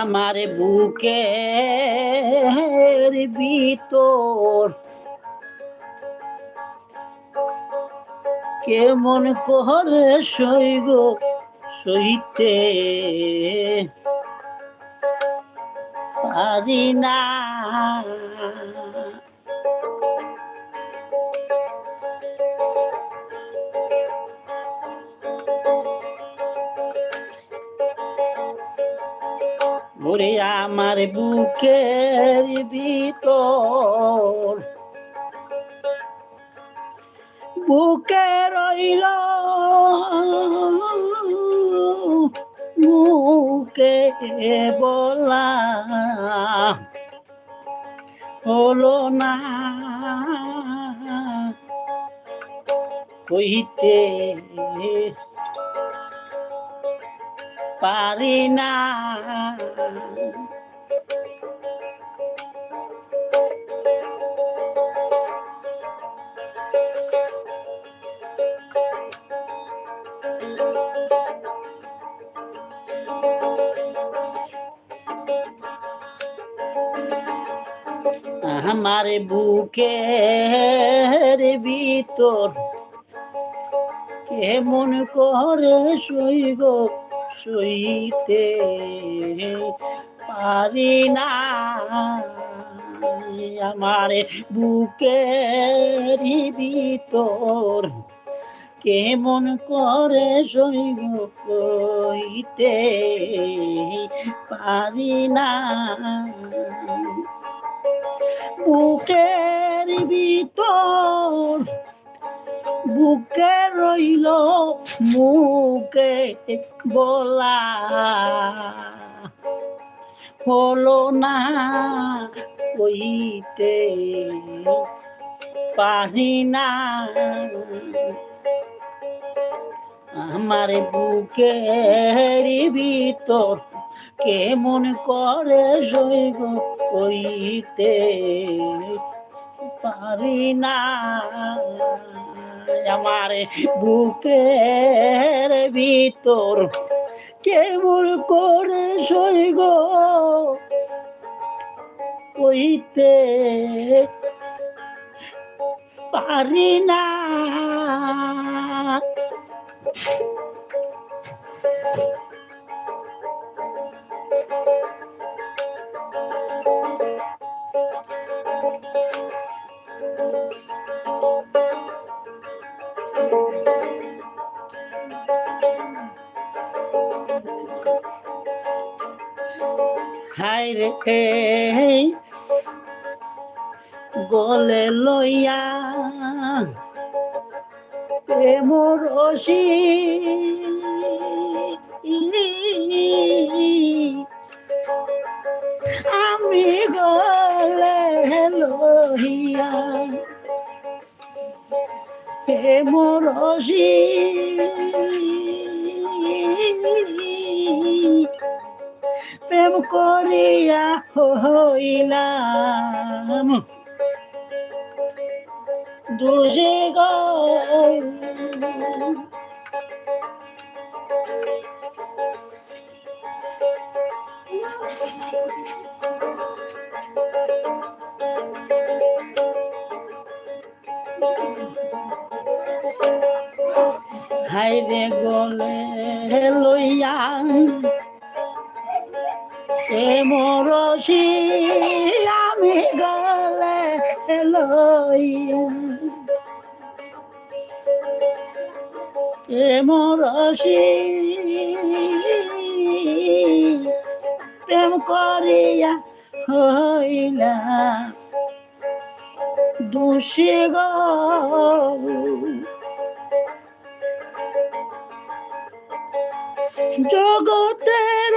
আমার বুকের ভিতর কেমন করে সইতে পারি না। ওরে আমার বুকের ভিতর বুকে রইল মুখে বলা হলো না, কইতে পারি না। আমার বুকের ভিতর কেমন করে সইতে পারি না। আমার বুকের ভিতর কেমন করে সইতে পারি না। বুকের ভিতর বুকে রইল মুখে বলা হলো না, কইতে পারি না। আমার বুকের ভিতর কেমন করে কইতে পারি না। আমার বুকের ভিতর কেমন করে কইতে পারি না। হায় রে গলে লইয়া প্রেম রসি আমি গলে লইয়া প্রেম রসি প্রেম করিয়া হইলাম দুজে গো। হাইরে গলে লইয়া মরসি আমি গলে লইয়া মরসি প্রেম করিয়া হইলা দোষী গো। জগতের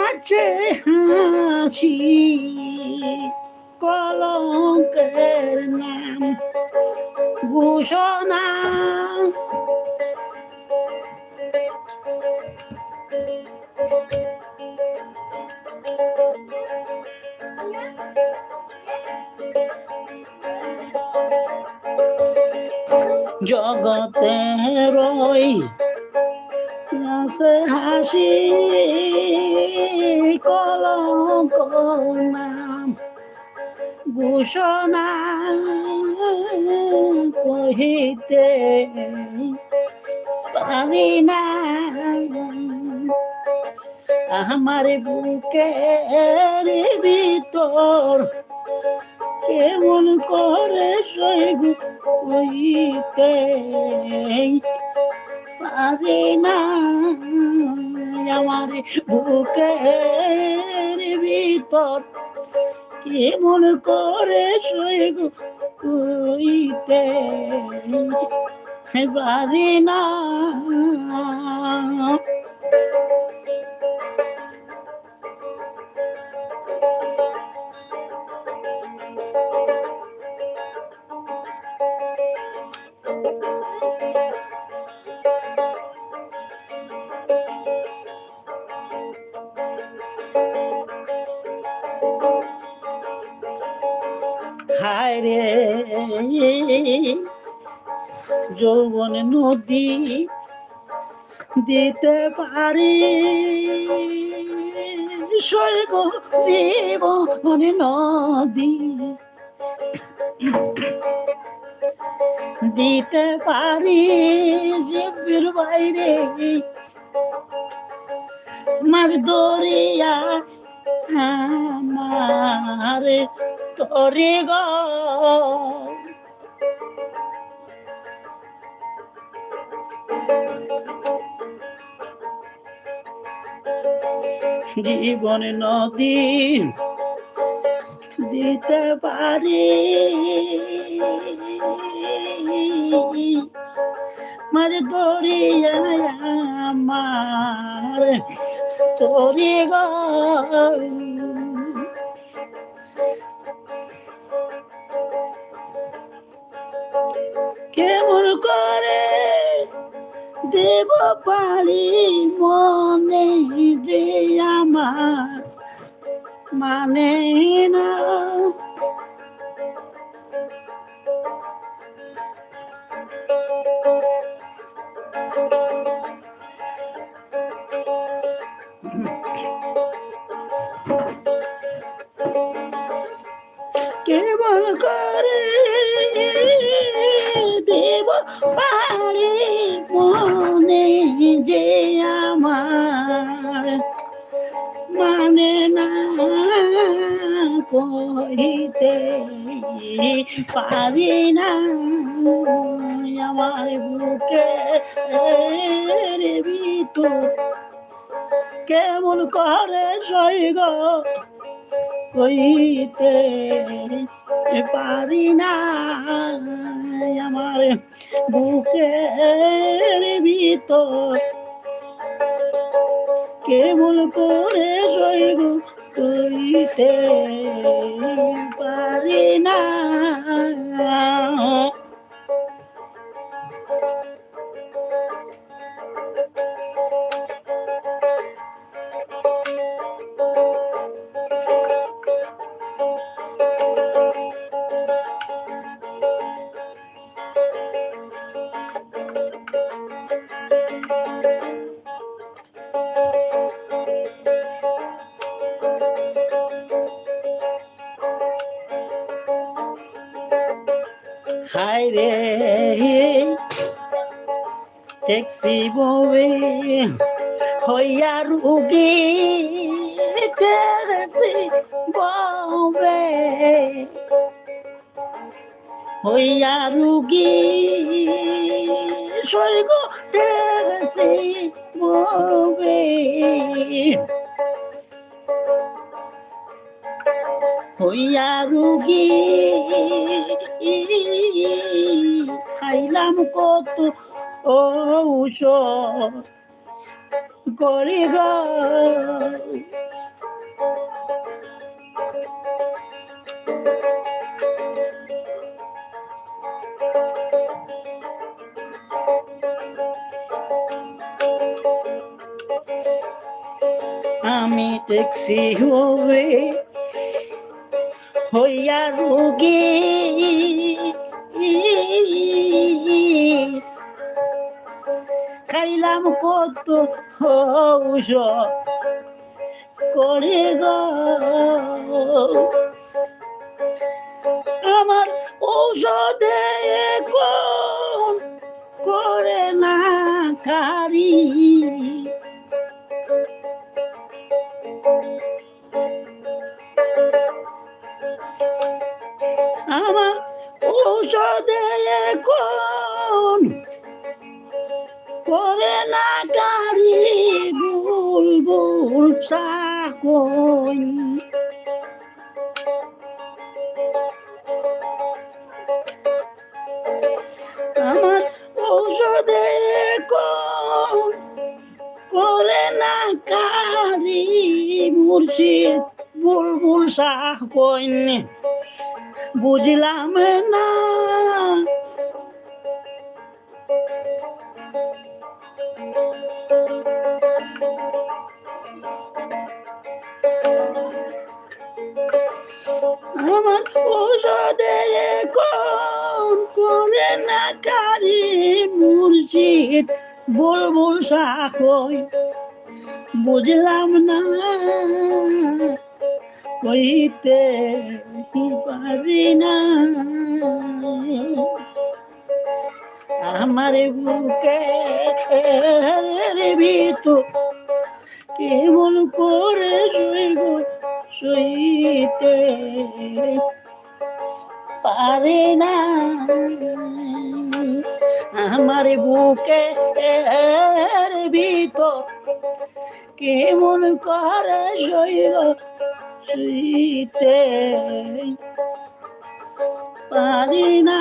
আছে হাসি কলঙ্কের নাম ঘোষণা। জগতের আছে হাসি কলঙ্ক নাম ঘোষণা কহিতে পারি না আমার বুকের ভিতর কেমন করে সইব কইতে পারি না আমার বুকের ভিতর কেমন করে সইব কইতে পারি না হায় রে যৌবন নদী দিতে পারি স্বর্গ জীবন নদী দিতে পারি জীবের বাইরে মার দরিয়া আমার তোরে গো জীবন নদী দিতে পারি মার দরিয়া আমার তোরে গো কেমন করে দেব পারি মনে যে আমার মানে না কেমন করে দেব পারি মনে যে আমার মানে না কইতে পারি না আমার বুকের ভিতর কেমন করে সইগ কইতে পারি না আমার বুকের ভিতর কেমন করে সইগ কইতে পারি না হায় রে ট্যাক্সি বউয়ে হইয়া রুগী ট্যাক্সি বউয়ে হইয়া রুগী সৈগ ট্যাক্সি বউয়ে হইয়া রুগী খাইলাম কত ঔষধ করি গো আমি ট্যাক্সি হবে হইয়া রোগী খাইলাম কত ঔষধ করে গো আমার ঔষধে এখন করে না কারি আমার ঔষধে এখন করে না কারি বুলবুল চাকন আমার ঔষধে এখন করে না কারি মুর্শিদ বুলবুল চাকন বুঝলাম না আমার ঔষধে এখন করে না কারি মুর্শিদ বুলবুল চাকন বুঝলাম না কইতে পারি না আমার বুকে ভিতর কেমন করে শুইব শুইতে পারে না আমার বুকে ভিতর কেমন করে শুইব শুইতে পারি না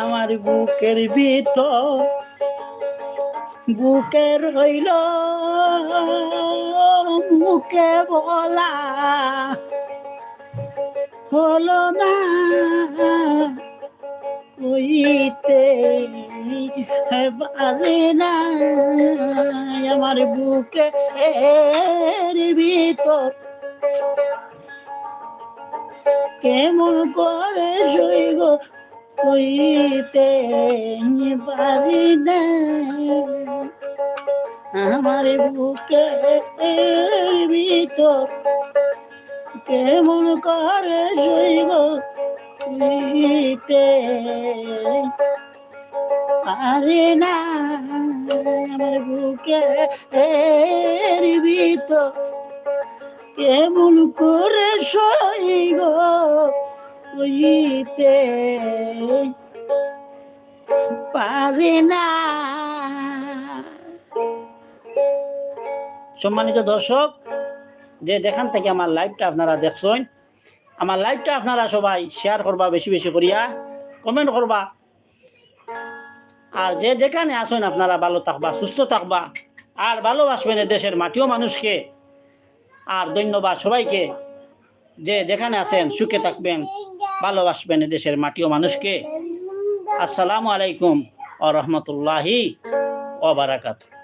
আমার বুকের ভিতর বুকে রইল মুখে বলা হলো না হইতে পারে না আমার বুকে ভিতর কেমন করে সইব হইতে পারি না আমার বুকে ভিতর কেমন করে সইব হইতে পারি না আমার বুকে ভিতর কেমন করে সইব হইতে পারে না। সম্মানিত দর্শক, যে যেখান থেকে আমার লাইভটা আপনারা দেখছেন, আমার লাইভটা আপনারা সবাই শেয়ার করবা, বেশি বেশি করিয়া কমেন্ট করবা। আর যে যেখানে আসেন আপনারা ভালো থাকবা, সুস্থ থাকবা, আর ভালোবাসবেন দেশের মাটিও মানুষকে। আর ধন্যবাদ সবাইকে, যে যেখানে আছেন সুখে থাকবেন, ভালোবাসবেন দেশের মাটিও মানুষকে। আসসালামু আলাইকুম ওয়া রাহমাতুল্লাহি ওয়া বারাকাতুহু।